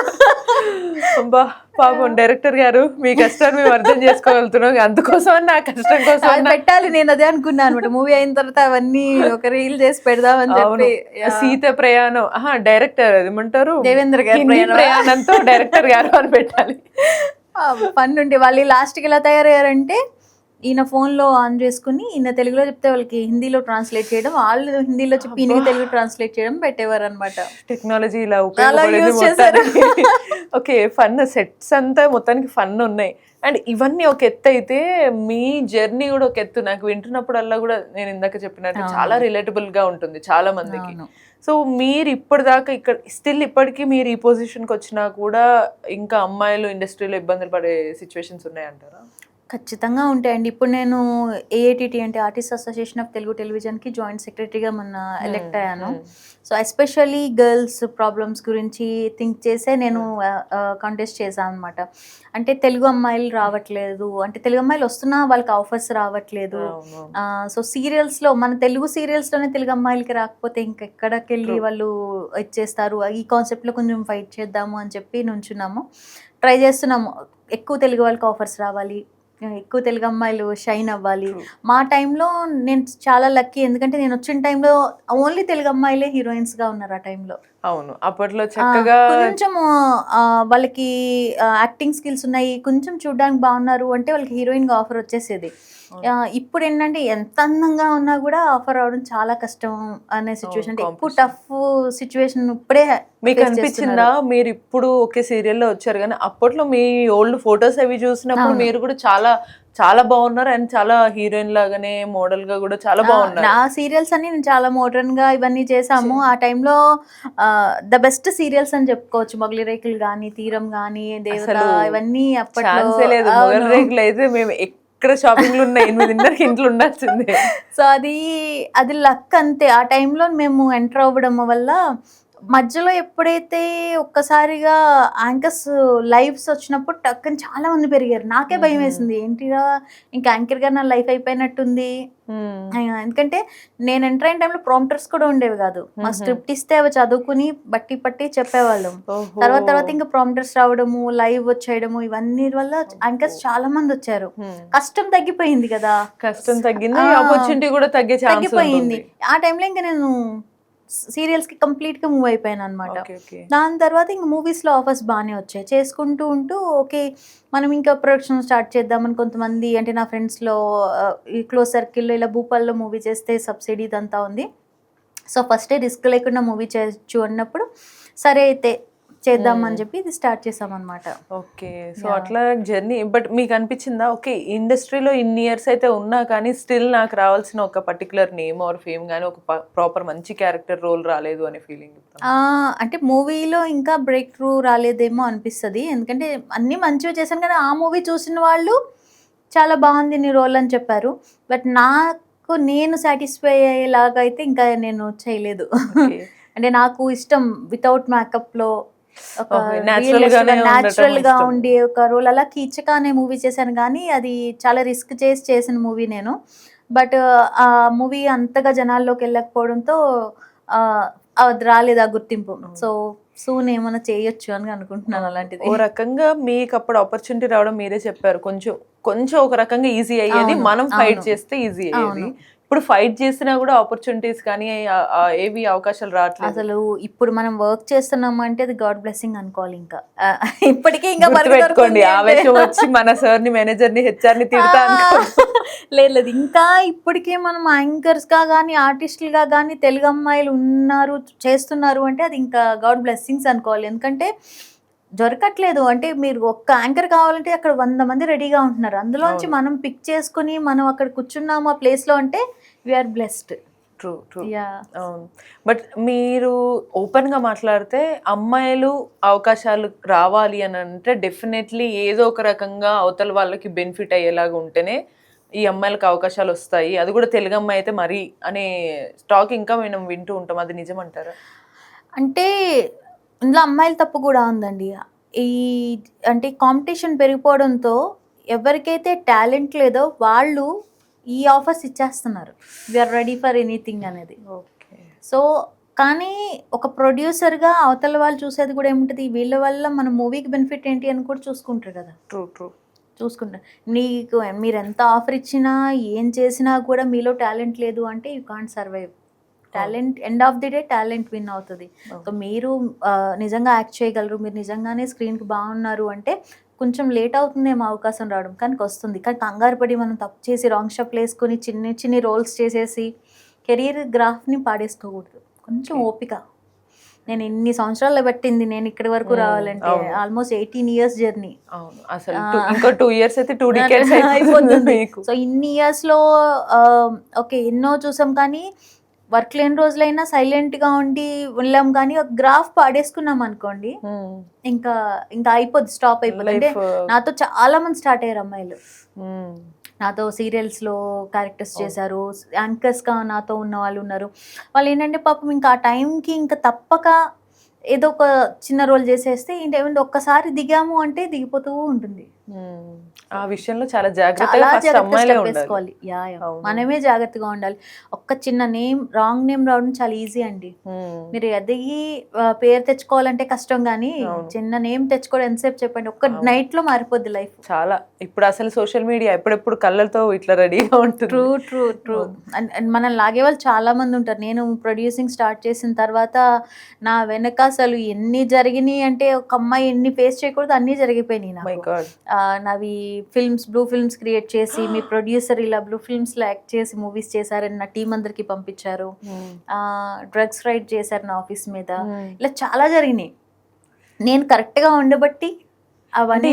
అబ్బా పాపం డైరెక్టర్ గారు మీ కష్టాన్ని మేము అర్థం చేసుకోగలుగుతున్నాం, అందుకోసం నా కష్టం కోసం అది పెట్టాలి నేను అదే అనుకున్నాను అనమాట. మూవీ అయిన తర్వాత అవన్నీ ఒక రీల్ చేసి పెడదామని చెప్పి. సీత ప్రయాణం డైరెక్టర్ అది ఏమంటారు దేవేంద్ర గారి హిందీ ప్రయాణంతో డైరెక్టర్ గారు అని పెట్టాలి. పని నుండి వాళ్ళు లాస్ట్కి ఎలా తయారయ్యారంటే ఈయన ఫోన్లో ఆన్ చేసుకుని ఈయన తెలుగులో చెప్తే వాళ్ళకి హిందీలో ట్రాన్స్లేట్ చేయడం, వాళ్ళు హిందీలో చెప్పి ఈయన తెలుగు ట్రాన్స్లేట్ చేయడం పెట్టేవారు అనమాట. టెక్నాలజీ ఇలా use చేశారు. ఓకే ఫన్ సెట్స్ అంతా మొత్తానికి ఫన్ ఉన్నాయి. అండ్ ఇవన్నీ ఒక ఎత్తు అయితే మీ జర్నీ కూడా ఒక ఎత్తు. నాకు వింటున్నప్పుడల్లా కూడా నేను ఇందాక చెప్పినట్టు చాలా రిలేటబుల్ గా ఉంటుంది చాలా మందికి. సో మీరు ఇప్పటిదాకా ఇక్కడ స్టిల్ ఇప్పటికీ మీరు ఈ పొజిషన్కి వచ్చినా కూడా ఇంకా అమ్మాయిలు ఇండస్ట్రీలో ఇబ్బందులు పడే సిచ్యువేషన్స్ ఉన్నాయంటారా? ఖచ్చితంగా ఉంటాయండి. ఇప్పుడు నేను ఏఐటిటి అంటే ఆర్టిస్ట్ అసోసియేషన్ ఆఫ్ తెలుగు టెలివిజన్కి జాయింట్ సెక్రటరీగా మొన్న ఎలెక్ట్ అయ్యాను. సో ఎస్పెషల్లీ గర్ల్స్ ప్రాబ్లమ్స్ గురించి థింక్ చేసే నేను కంటెస్ట్ చేశాను అనమాట. అంటే తెలుగు అమ్మాయిలు రావట్లేదు, అంటే తెలుగు అమ్మాయిలు వస్తున్నా వాళ్ళకి ఆఫర్స్ రావట్లేదు. సో సీరియల్స్లో మన తెలుగు సీరియల్స్లోనే తెలుగు అమ్మాయిలకి రాకపోతే ఇంకెక్కడికి వెళ్ళి వాళ్ళు ఇచ్చేస్తారు. ఈ కాన్సెప్ట్లో కొంచెం ఫైట్ చేద్దాము అని చెప్పి నుంచున్నాము, ట్రై చేస్తున్నాము. ఎక్కువ తెలుగు వాళ్ళకి ఆఫర్స్ రావాలి, ఎక్కువ తెలుగు అమ్మాయిలు షైన్ అవ్వాలి. మా టైంలో నేను చాలా లక్కీ, ఎందుకంటే నేను వచ్చిన టైంలో ఓన్లీ తెలుగు అమ్మాయిలే హీరోయిన్స్గా ఉన్నారు ఆ టైంలో. అవును అప్పట్లో చక్కగా కొంచెం వాళ్ళకి యాక్టింగ్ స్కిల్స్ ఉన్నాయి, కొంచెం చూడడానికి బాగున్నారు అంటే వాళ్ళకి హీరోయిన్గా ఆఫర్ వచ్చేసేది. ఇప్పుడు ఏంటంటే ఎంత అందంగా ఉన్నా కూడా ఆఫర్ రావడం చాలా కష్టం అనే సిచ్యువేషన్, అంటే ఎక్కువ టఫ్ సిచ్యువేషన్ ఇప్పుడే. మీకు అనిపించిందా మీరు ఇప్పుడు ఒకే సీరియల్లో వచ్చారు కానీ అప్పట్లో మీ ఓల్డ్ ఫొటోస్ అవి చూసినప్పుడు మీరు కూడా చాలా చాలా బాగున్నారు అండ్ చాలా హీరోయిన్ లాగానే మోడల్ గా కూడా చాలా బాగున్నారు. నా సీరియల్స్ అన్ని నేను చాలా మోడర్న్ గా ఇవన్నీ చేసాము. ఆ టైంలో ద బెస్ట్ సీరియల్స్ అని చెప్పుకోవచ్చు. మొగలి రేకులు గానీ, తీరం గానీ, దేవత, ఇవన్నీ అప్పట్లో. మొగలి రేకులు అయితే మేము ఎక్కడ షాపింగ్లు ఉన్నాయి 8:30 ఇంట్లో ఉండాల్సిందే. సో అది లక్ అంతే. ఆ టైంలో మేము ఎంటర్ అవ్వడం వల్ల మధ్యలో ఎప్పుడైతే ఒక్కసారిగా యాంకర్స్ లైవ్స్ వచ్చినప్పుడు టక్కని చాలా మంది పెరిగారు. నాకే భయం వేసింది, ఏంటిరా ఇంకా యాంకర్ గా నా లైఫ్ అయిపోయినట్టుంది. ఎందుకంటే నేను ఎంటర్ అయిన టైంలో ప్రాంప్టర్స్ కూడా ఉండేవి కాదు. మా స్క్రిప్ట్ ఇస్తే అవి చదువుకుని బట్టి పట్టి చెప్పేవాళ్ళం. తర్వాత ఇంకా ప్రాంప్టర్స్ రావడము, లైవ్ వచ్చేయడము, ఇవన్నీ వల్ల యాంకర్స్ చాలా మంది వచ్చారు. కష్టం తగ్గిపోయింది కదా, కష్టం తగ్గింది, ఆపర్చునిటీ కూడా తగ్గిపోయింది. ఆ టైంలో ఇంకా నేను సీరియల్స్కి కంప్లీట్గా మూవ్ అయిపోయాను అనమాట. దాని తర్వాత ఇంక మూవీస్లో ఆఫర్స్ బాగానే వచ్చాయి. చేసుకుంటూ ఉంటూ ఓకే మనం ఇంకా ప్రొడక్షన్ స్టార్ట్ చేద్దామని కొంతమంది, అంటే నా ఫ్రెండ్స్లో ఈ క్లోజ్ సర్కిల్లో ఇలా భూపాల్లో మూవీ చేస్తే సబ్సిడీ ఇదంతా ఉంది, సో ఫస్టే రిస్క్ లేకుండా మూవీ చేయొచ్చు అన్నప్పుడు సరే అయితే చేద్దామని చెప్పి ఇది స్టార్ట్ చేసామన్నమాట. ఓకే సో అట్లా జర్నీ. బట్ మీకు అనిపించిందా ఓకే ఇండస్ట్రీలో ఇన్ని ఇయర్స్ అయితే ఉన్నా కానీ స్టిల్ నాకు రావాల్సిన ఒక పర్టికులర్ నేమ్ ఆర్ ఫేమ్ కానీ ఒక ప్రాపర్ మంచి క్యారెక్టర్ రోల్ రాలేదు అనే ఫీలింగ్? అంటే మూవీలో ఇంకా బ్రేక్ త్రూ రాలేదేమో అనిపిస్తుంది, ఎందుకంటే అన్నీ మంచిగా చేశాను కానీ ఆ మూవీ చూసిన వాళ్ళు చాలా బాగుంది నీ రోల్ అని చెప్పారు. బట్ నాకు నేను సాటిస్ఫై అయ్యేలాగా అయితే ఇంకా నేను చేయలేదు. అంటే నాకు ఇష్టం వితౌట్ మేకప్లో ఒక న్యాచురల్ గా ఉండి ఒక రోల్. అలా కీచక అనే మూవీ చేశాను కానీ అది చాలా రిస్క్ చేసిన మూవీ నేను. బట్ ఆ మూవీ అంతగా జనాల్లోకి వెళ్ళకపోవడంతో అది రాలేదు ఆ గుర్తింపు. సో సూన్ ఏమైనా చేయొచ్చు అని అనుకుంటున్నాను అలాంటిది. ఓ రకంగా మీకు అప్పుడు ఆపర్చునిటీ రావడం మీరే చెప్పారు, కొంచెం కొంచెం ఒక రకంగా ఈజీ అయ్యేది, అవును, మనం ఫైట్ అవును, చేస్తే ఈజీ అయ్యేది. అవును. ఇప్పుడు ఫైట్ చేసినా కూడా ఆపర్చునిటీస్ కానీ ఏవి అవకాశాలు రావట్లేదు. అసలు ఇప్పుడు మనం వర్క్ చేస్తున్నాము అంటే అది గాడ్ బ్లెస్సింగ్ అనుకోవాలి. ఇంకా ఇప్పటికీ ఇంకా వర్క్ గుర్తుపెట్టుకోండి, దొరుకుతుంది అంటే ఆవేశం వచ్చి మన సార్ ని, మేనేజర్ ని, హెచ్ఆర్ ని తిడతా లేదు లేదు, ఇంకా ఇప్పటికే మనం యాంకర్స్ గా కానీ ఆర్టిస్టులుగా కానీ తెలుగు అమ్మాయిలు ఉన్నారు, చేస్తున్నారు అంటే అది ఇంకా గాడ్ బ్లెస్సింగ్స్ అనుకోవాలి. ఎందుకంటే దొరకట్లేదు. అంటే మీరు ఒక్క యాంకర్ కావాలంటే అక్కడ 100 మంది రెడీగా ఉంటున్నారు. అందులోంచి అవును. మనం పిక్ చేసుకుని మనం అక్కడ కూర్చున్నాము ఆ ప్లేస్ లో అంటే we're blessed. True true. Yeah. అవును. బట్ మీరు ఓపెన్ గా మాట్లాడితే అమ్మాయిలు అవకాశాలు రావాలి అని అంటే డెఫినెట్లీ ఏదో ఒక రకంగా అవతల వాళ్ళకి బెనిఫిట్ అయ్యేలాగా ఉంటేనే ఈ అమ్మాయిలకు అవకాశాలు వస్తాయి, అది కూడా తెలుగు అమ్మాయి అయితే మరీ అనే స్టాక్ ఇంకా మనం వింటూ ఉంటాం. అది నిజమంటారా? అంటే ఇందులో అమ్మాయిల తప్పు కూడా ఉందండి. ఈ అంటే కాంపిటీషన్ పెరిగిపోవడంతో ఎవరికైతే టాలెంట్ లేదో వాళ్ళు ఈ ఆఫర్స్ ఇచ్చేస్తున్నారు. వీఆర్ రెడీ ఫర్ ఎనీథింగ్ అనేది. ఓకే. సో కానీ ఒక ప్రొడ్యూసర్గా అవతల వాళ్ళు చూసేది కూడా ఏముంటుంది, వీళ్ళ వల్ల మన మూవీకి బెనిఫిట్ ఏంటి అని కూడా చూసుకుంటారు కదా. True true. చూసుకుంటారు. మీరు ఎంత ఆఫర్ ఇచ్చినా ఏం చేసినా కూడా మీలో టాలెంట్ లేదు అంటే you can't survive. Talent end of the day talent win అవుతుంది. సో మీరు నిజంగా యాక్ట్ చేయగలరు, మీరు నిజంగానే స్క్రీన్కి బాగున్నారు అంటే కొంచెం లేట్ అవుతుందేమో అవకాశం రావడం, కానీ వస్తుంది. కానీ కంగారు పడి మనం తప్పు చేసి రాంగ్ స్టెప్లు వేసుకొని చిన్ని చిన్ని రోల్స్ చేసేసి కెరీర్ గ్రాఫ్ని పాడేసుకోకూడదు. కొంచెం ఓపిక. నేను ఎన్ని సంవత్సరాలు పెట్టింది నేను ఇక్కడి వరకు రావాలంటే, ఆల్మోస్ట్ 18 years జర్నీ. అవును, అసలు ఇంకో 2 years అయితే 2 decades అయిపోతుంది. మీకు. సో ఇన్ని ఇయర్స్లో ఓకే ఎన్నో చూసాం, కానీ వర్క్ లేని రోజులైనా సైలెంట్గా ఉండి వెళ్ళాం, కానీ ఒక గ్రాఫ్ పాడేసుకున్నాం అనుకోండి ఇంకా ఇంకా అయిపోద్ది, స్టాప్ అయిపోద్ది. అంటే నాతో చాలా మంది స్టార్ట్ అయ్యారు అమ్మాయిలు, నాతో సీరియల్స్లో క్యారెక్టర్స్ చేశారు, యాంకర్స్గా నాతో ఉన్న వాళ్ళు ఉన్నారు. వాళ్ళు ఏంటంటే పాపం ఇంకా ఆ టైంకి ఇంకా తప్పక ఏదో ఒక చిన్న రోల్ చేసేస్తే ఏంటంటే ఒక్కసారి దిగాము అంటే దిగిపోతూ ఉంటుంది. ఆ విషయంలో చాలా జాగ్రత్తగా వేసుకోవాలి. మనమే జాగ్రత్తగా ఉండాలి. ఒక్క చిన్న నేమ్ రాంగ్ నేమ్ రావడం చాలా ఈజీ అండి. మీరు ఎదిగి పేరు తెచ్చుకోవాలంటే కష్టం, కానీ చిన్న నేమ్ తెచ్చుకోవడం ఎంతసేపు చెప్పండి, ఒక్క నైట్ లో మారిపోద్ది లైఫ్. చాలా ఇప్పుడు అసలు సోషల్ మీడియా ఎప్పుడెప్పుడు కళ్ళతో ఇట్లా రెడీగా ఉంటుంది. True true true. అండ్ మనం లాగే వాళ్ళు చాలా మంది ఉంటారు. నేను ప్రొడ్యూసింగ్ స్టార్ట్ చేసిన తర్వాత నా వెనక అసలు ఎన్ని జరిగినాయి అంటే, ఒక అమ్మాయి ఎన్ని ఫేస్ చేయకూడదు అన్నీ జరిగిపోయినాయి నాకు. నావి ఫిల్మ్స్, బ్లూ ఫిల్మ్స్ క్రియేట్ చేసి మీ ప్రొడ్యూసర్ ఇలా బ్లూ ఫిల్మ్స్ లో యాక్ట్ చేసి మూవీస్ చేశారని నా టీం అందరికి పంపించారు. డ్రగ్స్ రైడ్ చేశారు నా ఆఫీస్ మీద. ఇలా చాలా జరిగినాయి. నేను కరెక్ట్ గా ఉండబట్టి అవన్నీ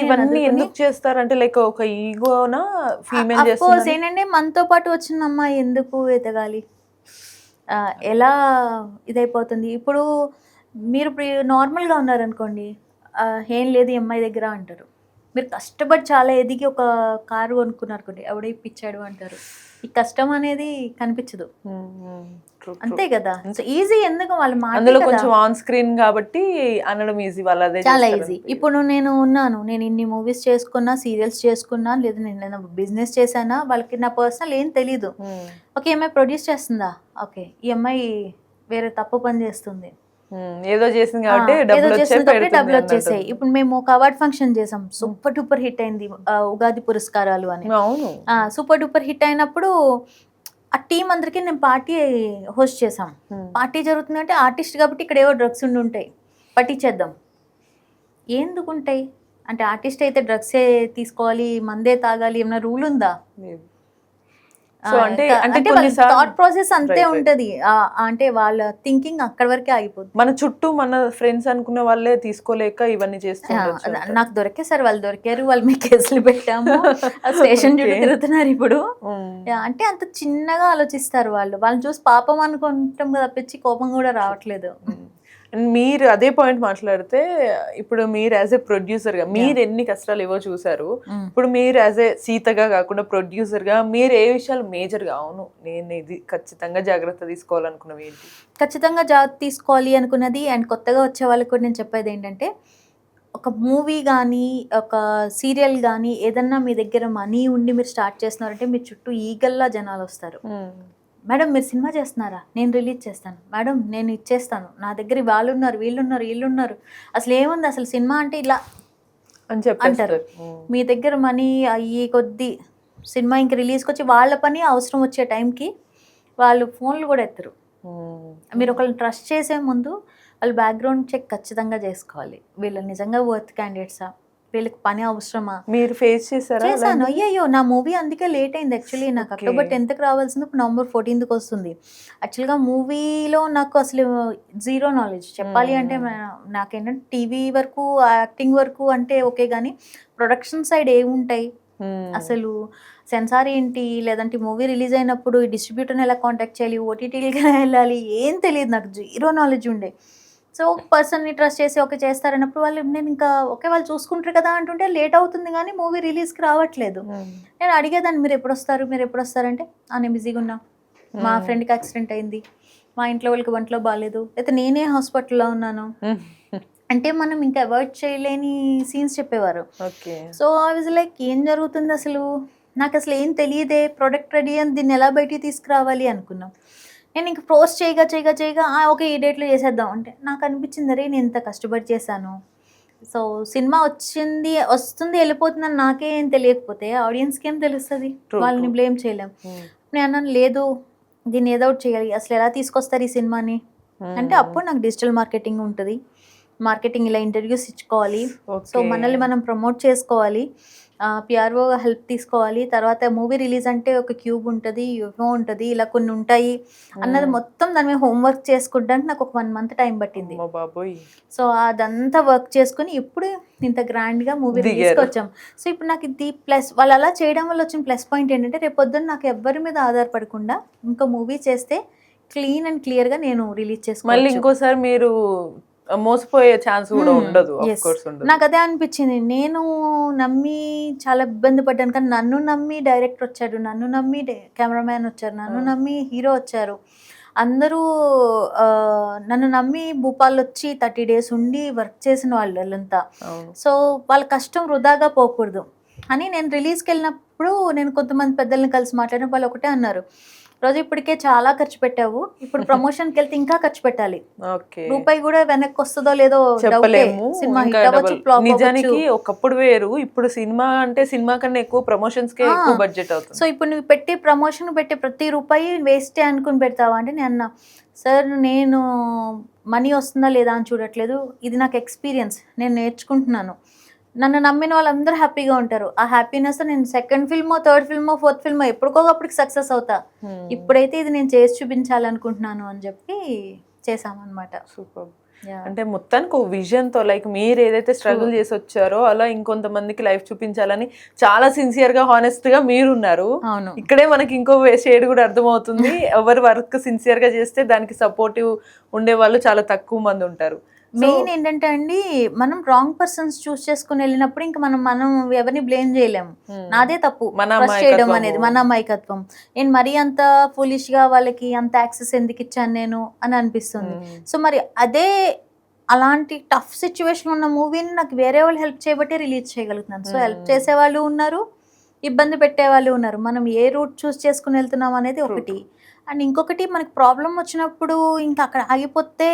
ఎందుకు చేస్తారంటే లైక్ ఒక ఈగోనా ఫీమేల్ చేస్తుంది ఏంటంటే, మనతో పాటు వచ్చిన అమ్మాయి ఎందుకు ఎదగాలి, ఎలా ఇదైపోతుంది. ఇప్పుడు మీరు నార్మల్గా ఉన్నారనుకోండి, ఏం లేదు ఈ అమ్మాయి దగ్గర అంటారు. మీరు కష్టపడి చాలా ఎదిగి ఒక కారు కొనుక్కున్నారు అనుకోండి, ఎవడో ఇప్పించాడు అంటారు. ఈ కష్టం అనేది కనిపించదు, అంతే కదా. సో ఈజీ, ఎందుకు వాళ్ళ అందులో కొంచెం ఆన్ స్క్రీన్ కాబట్టి అనడం ఈజీ, వాళ్ళదే చాలా ఈజీ. ఇప్పుడు నేను ఉన్నాను, నేను ఇన్ని మూవీస్ చేసుకున్నా, సీరియల్స్ చేసుకున్నా, లేదా నేను బిజినెస్ చేశానా, వాళ్ళకి నా పర్సనల్ ఏం తెలీదు. ఓకే, ఈ అమ్మాయి ప్రొడ్యూస్ చేస్తుందా, ఓకే ఈ అమ్మాయి వేరే తప్పు పని చేస్తుంది, ఏదో చేసింది కాబట్టి డబ్బులు వచ్చేసాయి. ఇప్పుడు మేము ఒక అవార్డ్ ఫంక్షన్ చేసాం, సూపర్ డూపర్ హిట్ అయింది, ఉగాది పురస్కారాలు అని. సూపర్ డూపర్ హిట్ అయినప్పుడు ఆ టీం అందరికి నేను పార్టీ హోస్ట్ చేసాం. పార్టీ జరుగుతుందంటే ఆర్టిస్ట్ కాబట్టి ఇక్కడ ఏవో డ్రగ్స్ ఉండి ఉంటాయి, పట్టించేద్దాం. ఎందుకుంటాయి అంటే, ఆర్టిస్ట్ అయితే డ్రగ్సే తీసుకోవాలి, మందే తాగాలి, ఏమైనా రూల్ ఉందా? థాట్ ప్రాసెస్ అంతే ఉంటది. అంటే వాళ్ళ థింకింగ్ అక్కడ వరకే ఆగిపోతుంది. మన చుట్టూ మన ఫ్రెండ్స్ అనుకునే వాళ్ళే తీసుకోలేక ఇవన్నీ చేస్తున్నారు. నాకు దొరికేసారు, వాళ్ళు దొరికారు, వాళ్ళు మీ కేసులు పెట్టాము, స్టేషన్ చుట్టూ తిరుగుతున్నారు ఇప్పుడు. అంటే అంత చిన్నగా ఆలోచిస్తారు వాళ్ళు. వాళ్ళని చూసి పాపం అనుకుంటాం కదా తప్పించి కోపం కూడా రావట్లేదు. మీరు అదే పాయింట్ మాట్లాడితే, ఇప్పుడు మీరు యాజ్ ఏ ప్రొడ్యూసర్ గా మీరు ఎన్ని కష్టాలు ఏవో చూసారు, ఇప్పుడు మీరు యాజ్ ఏ సీతగా కాకుండా ప్రొడ్యూసర్ గా మీరు ఏ విషయాలు మేజర్ గా అవును నేను ఇది ఖచ్చితంగా జాగ్రత్త తీసుకోవాలనుకున్నవి ఏంటి? ఖచ్చితంగా జాగ్రత్త తీసుకోవాలి అనుకున్నది, అండ్ కొత్తగా వచ్చే వాళ్ళకి కూడా నేను చెప్పేది ఏంటంటే, ఒక మూవీ కానీ ఒక సీరియల్ కానీ ఏదన్నా మీ దగ్గర మనీ ఉండి మీరు స్టార్ట్ చేస్తున్నారంటే మీ చుట్టూ ఈగల్లా జనాలు వస్తారు. మేడం మీరు సినిమా చేస్తున్నారా, నేను రిలీజ్ చేస్తాను, మేడం నేను ఇచ్చేస్తాను, నా దగ్గర వాళ్ళు ఉన్నారు, వీళ్ళున్నారు, అసలు ఏముంది, అసలు సినిమా అంటే ఇలా అని అంటారు. చెప్పేస్తారు. మీ దగ్గర మనీ అయ్యి కొద్దీ సినిమా ఇంక రిలీజ్కి వచ్చి వాళ్ళ పని అవసరం వచ్చే టైంకి వాళ్ళు ఫోన్లు కూడా ఎత్తరు. మీరు ఒకళ్ళని ట్రస్ట్ చేసే ముందు వాళ్ళు బ్యాక్గ్రౌండ్ చెక్ ఖచ్చితంగా చేసుకోవాలి. వీళ్ళు నిజంగా వర్త్ క్యాండిడేట్సా, వీళ్ళకి పని అవసరమా. మీరు ఫేస్ చేశారా? చేశాను. అయ్యయ్యో నా మూవీ అందుకే లేట్ అయింది యాక్చువల్లీ. నాకు అక్టోబర్ 10th రావాల్సింది ఇప్పుడు నవంబర్ 14th వస్తుంది. యాక్చువల్గా మూవీలో నాకు అసలు జీరో నాలెడ్జ్ చెప్పాలి అంటే. నాకేంటంటే టీవీ వరకు యాక్టింగ్ వరకు అంటే ఓకే, కానీ ప్రొడక్షన్ సైడ్ ఏముంటాయి అసలు, సెన్సార్ ఏంటి, లేదంటే మూవీ రిలీజ్ అయినప్పుడు డిస్ట్రిబ్యూటర్ని ఎలా కాంటాక్ట్ చేయాలి, ఓటీటీలకి ఎలా వెళ్ళాలి, ఏం తెలియదు, నాకు జీరో నాలెడ్జ్ ఉండే. సో ఒక పర్సన్ని ట్రస్ట్ చేసి ఓకే చేస్తారన్నప్పుడు వాళ్ళు, నేను ఇంకా ఓకే వాళ్ళు చూసుకుంటారు కదా అంటుంటే లేట్ అవుతుంది కానీ మూవీ రిలీజ్కి రావట్లేదు. నేను అడిగేదాన్ని మీరు ఎప్పుడు వస్తారంటే నేను బిజీగా ఉన్నా, మా ఫ్రెండ్కి యాక్సిడెంట్ అయింది, మా ఇంట్లో వాళ్ళకి ఒంట్లో బాగాలేదు, అయితే నేనే హాస్పిటల్లో ఉన్నాను అంటే మనం ఇంకా అవాయిడ్ చేయలేని సీన్స్ చెప్పేవారు. సో ఐ వాజ్ లైక్ ఏం జరుగుతుంది అసలు, నాకు అసలు ఏం తెలియదే, ప్రోడక్ట్ రెడీ అని దీన్ని ఎలా బయటికి తీసుకురావాలి అనుకున్నాం. నేను ఇంక పోస్ట్ చేయగా ఓకే ఈ డేట్లో చేసేద్దాం అంటే నాకు అనిపించింది, అరే నేను ఇంత కష్టపడి చేశాను, సో సినిమా వస్తుంది వెళ్ళిపోతుందని నాకే ఏం తెలియకపోతే ఆడియన్స్కి ఏం తెలుస్తుంది, వాళ్ళని బ్లేమ్ చేయలేం. నేను అన్నాను లేదు దీన్ని ఏదో ఒకటి చేయాలి, అసలు ఎలా తీసుకొస్తారు ఈ సినిమాని అంటే అప్పుడు నాకు డిజిటల్ మార్కెటింగ్ ఉంటుంది, మార్కెటింగ్ ఇలా ఇంటర్వ్యూస్ ఇచ్చుకోవాలి, సో మనల్ని మనం ప్రమోట్ చేసుకోవాలి, పిఆర్ఓ హెల్ప్ తీసుకోవాలి, తర్వాత మూవీ రిలీజ్ అంటే ఒక క్యూబ్ ఉంటుంది, యూఫో ఉంటుంది, ఇలా కొన్ని ఉంటాయి అన్నది మొత్తం దాని మీద హోంవర్క్ చేసుకుంటానికి నాకు ఒక 1 month టైం పట్టింది. సో అదంతా వర్క్ చేసుకుని ఇప్పుడు ఇంత గ్రాండ్గా మూవీ రిలీజ్కి వచ్చాం. సో ఇప్పుడు నాకు ఇది ప్లస్, వాళ్ళు అలా చేయడం వల్ల వచ్చిన ప్లస్ పాయింట్ ఏంటంటే రేపు పొద్దున్న నాకు ఎవ్వరి మీద ఆధారపడకుండా ఇంకో మూవీ చేస్తే క్లీన్ అండ్ క్లియర్గా నేను రిలీజ్ చేసుకోవాలి. మళ్ళీ ఇంకోసారి మీరు మోసపోయే ఛాన్స్ కూడా ఉండదు. నాకు అదే అనిపించింది, నేను నమ్మి చాలా ఇబ్బంది పడ్డాను, కానీ నన్ను నమ్మి డైరెక్టర్ వచ్చాడు, నన్ను నమ్మి కెమెరామ్యాన్ వచ్చారు, నన్ను నమ్మి హీరో వచ్చారు, అందరూ నన్ను నమ్మి భూపాల్ వచ్చి 30 days ఉండి వర్క్ చేసిన వాళ్ళంతా. సో వాళ్ళ కష్టం వృధాగా పోకూడదు అని నేను రిలీజ్కి వెళ్ళినప్పుడు నేను కొంతమంది పెద్దల్ని కలిసి మాట్లాడిన వాళ్ళు ఒకటే అన్నారు, రోజు ఇప్పటికే చాలా ఖర్చు పెట్టావు, ఇప్పుడు ప్రమోషన్కి వెళ్తే ఇంకా ఖర్చు పెట్టాలి, రూపాయి కూడా వెనక్కి వస్తుందో లేదో చెప్పలేము. నిజానికి ఒకప్పుడు వేరు, ఇప్పుడు సినిమా అంటే సినిమా కన్నా ఎక్కువ ప్రమోషన్స్ కే ఎక్కువ బడ్జెట్ అవుతుంది. సో ఇప్పుడు నువ్వు ప్రమోషన్ పెట్టే ప్రతి రూపాయి వేస్టే అనుకుని పెడతావా అంటే నేను అన్నా, సార్ నేను మనీ వస్తుందా లేదా అని చూడట్లేదు, ఇది నాకు ఎక్స్పీరియన్స్, నేను నేర్చుకుంటున్నాను, నన్ను నమ్మిన వాళ్ళందరూ హ్యాపీగా ఉంటారు, ఆ హ్యాపీనెస్ నేను సెకండ్ ఫిల్మో, థర్డ్ ఫిల్మో, ఫోర్త్ ఫిల్మో ఎప్పటికోకప్పటికి సక్సెస్ అవుతా, ఇప్పుడైతే ఇది నేను చేసి చూపించాలనుకుంటున్నాను అని చెప్పి చేసామన్నమాట. సూపర్. అంటే మొత్తానికి ఒక విజన్ తో, లైక్ మీరు ఏదైతే స్ట్రగుల్ చేసి వచ్చారో అలా ఇంకొంతమందికి లైఫ్ చూపించాలని చాలా సిన్సియర్ గా హానెస్ట్ గా మీరున్నారు. ఇక్కడే మనకి ఇంకో షేడ్ కూడా అర్థమవుతుంది, ఎవరి వర్క్ సిన్సియర్ గా చేస్తే దానికి సపోర్టివ్ ఉండే వాళ్ళు చాలా తక్కువ మంది ఉంటారు. మెయిన్ ఏంటంటే అండి, మనం రాంగ్ పర్సన్స్ చూస్ చేసుకుని వెళ్ళినప్పుడు ఇంకా మనం ఎవరిని బ్లేమ్ చేయలేము, నాదే తప్పు ట్రస్ట్ చేయడం అనేది, మన అమాయకత్వం. నేను మరీ అంత ఫులిష్ గా వాళ్ళకి అంత యాక్సెస్ ఎందుకు ఇచ్చాను నేను అని అనిపిస్తుంది. సో మరి అదే అలాంటి టఫ్ సిచ్యువేషన్ ఉన్న మూవీని నాకు వేరే వాళ్ళు హెల్ప్ చేయబట్టే రిలీజ్ చేయగలుగుతున్నాను. సో హెల్ప్ చేసే వాళ్ళు ఉన్నారు, ఇబ్బంది పెట్టే వాళ్ళు ఉన్నారు, మనం ఏ రూట్ చూస్ చేసుకుని వెళ్తున్నాం అనేది ఒకటి. అండ్ ఇంకొకటి, మనకి ప్రాబ్లం వచ్చినప్పుడు ఇంకా అక్కడ ఆగిపోతే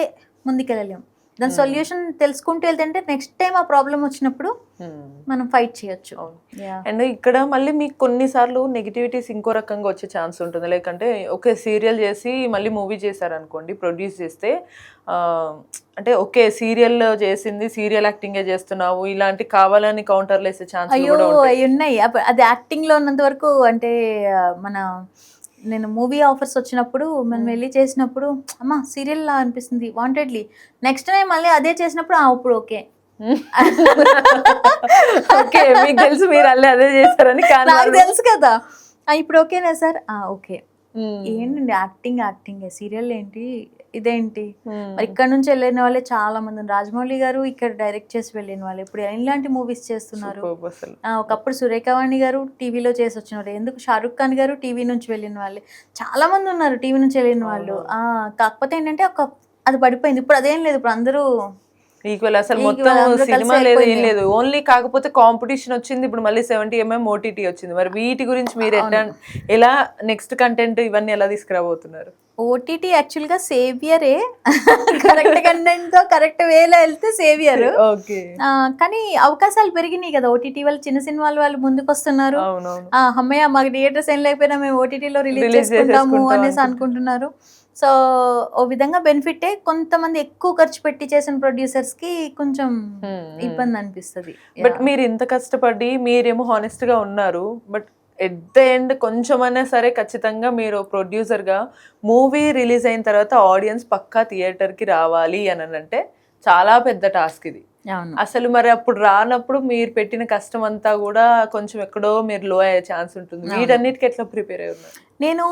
ముందుకెళ్ళలేము, దాని సొల్యూషన్ తెలుసుకుంటూ వెళ్తే నెక్స్ట్ టైం ఆ ప్రాబ్లం వచ్చినప్పుడు మనం ఫైట్ చేయొచ్చు. అండ్ ఇక్కడ మళ్ళీ మీకు కొన్నిసార్లు నెగిటివిటీస్ ఇంకో రకంగా వచ్చే ఛాన్స్ ఉంటుంది, లేకంటే ఓకే సీరియల్ చేసి మళ్ళీ మూవీ చేశారనుకోండి, ప్రొడ్యూస్ చేస్తే అంటే ఓకే సీరియల్ చేసింది సీరియల్ యాక్టింగే చేస్తున్నావు, ఇలాంటి కావాలని కౌంటర్లు వేసే ఛాన్స్ ఉన్నాయి. అది యాక్టింగ్ లో ఉన్నంత వరకు అంటే నేను మూవీ ఆఫర్స్ వచ్చినప్పుడు మనం వెళ్ళి చేసినప్పుడు అమ్మా సీరియల్ లా అనిపిస్తుంది వాంటెడ్లీ, నెక్స్ట్ టైం మళ్ళీ అదే చేసినప్పుడు అప్పుడు ఓకే ఓకే మీకు తెలుసు మీరు అదే చేస్తారని, నాకు తెలుసు కదా ఇప్పుడు ఓకేనా సార్, ఓకే ఏంటండి యాక్టింగ్ సీరియల్ ఏంటి ఇదేంటి. మరి ఇక్కడ నుంచి వెళ్ళిన వాళ్ళే చాలా మంది, రాజమౌళి గారు ఇక్కడ డైరెక్ట్ చేసి వెళ్ళిన వాళ్ళు ఇప్పుడు ఇలాంటి మూవీస్ చేస్తున్నారు. ఒకప్పుడు సురేఖవాణి గారు టీవీలో చేసి వచ్చినారు, ఎందుకు షారుఖ్ ఖాన్ గారు టీవీ నుంచి వెళ్ళిన వాళ్ళే చాలా మంది ఉన్నారు, టీవీ నుంచి వెళ్ళిన వాళ్ళు. కాకపోతే ఏంటంటే అది పడిపోయింది, ఇప్పుడు అదేం లేదు, ఇప్పుడు అందరూ ఈక్వల్ అసలు Equal, మొత్తం అందరూ కలిసి సినిమా లేదు ఏం అయిపోయింది. లేదు, ఓన్లీ కాకపోతే కాంపిటీషన్ వచ్చింది, ఇప్పుడు మళ్ళీ 70mm ఓటీటీ వచ్చింది. మరి వీటి గురించి మీరు ఎలా నెక్స్ట్ కంటెంట్ ఇవన్నీ ఎలా తీసుకురాబోతున్నారు? ఓటీటీ యాక్చువల్గా సేవియరే, కరెక్ట్ కంటెంట్తో కరెక్ట్ వేలో వెళ్తే సేవియర్. ఓకే. కానీ అవకాశాలు పెరిగినాయి కదా ఓటీటీ వాళ్ళు, చిన్న సినిమాలు వాళ్ళు ముందుకు వస్తున్నారు. అవునవును. అమ్మయ్య మాకు థియేటర్స్ ఏం లేకపోయినా మేము ఓటీటీలో రిలీజ్ Release చేసుకుంటాము చేసేసుకుంటాం అనేసి అనుకుంటున్నారు. సో ఓ విధంగా బెనిఫిటే. కొంతమంది ఎక్కువ ఖర్చు పెట్టి చేసిన ప్రొడ్యూసర్స్కి కొంచెం ఇబ్బంది అనిపిస్తుంది. బట్ మీరు ఇంత కష్టపడి మీరేమో హానెస్ట్ గా ఉన్నారు, బట్ ఎట్ ద ఎండ్ కొంచెమైనా సరే ఖచ్చితంగా మీరు ప్రొడ్యూసర్ గా మూవీ రిలీజ్ అయిన తర్వాత ఆడియన్స్ పక్కా థియేటర్ కి రావాలి అని అంటే చాలా పెద్ద టాస్క్ ఇది. అవును. అసలు మరి అప్పుడు రానప్పుడు మీరు పెట్టిన కష్టం అంతా కూడా కొంచెం ఎక్కడో మీరు లో అయ్యే ఛాన్స్ ఉంటుంది. వీటన్నిటికి ఎట్లా ప్రిపేర్ అయి ఉన్నారు? నేను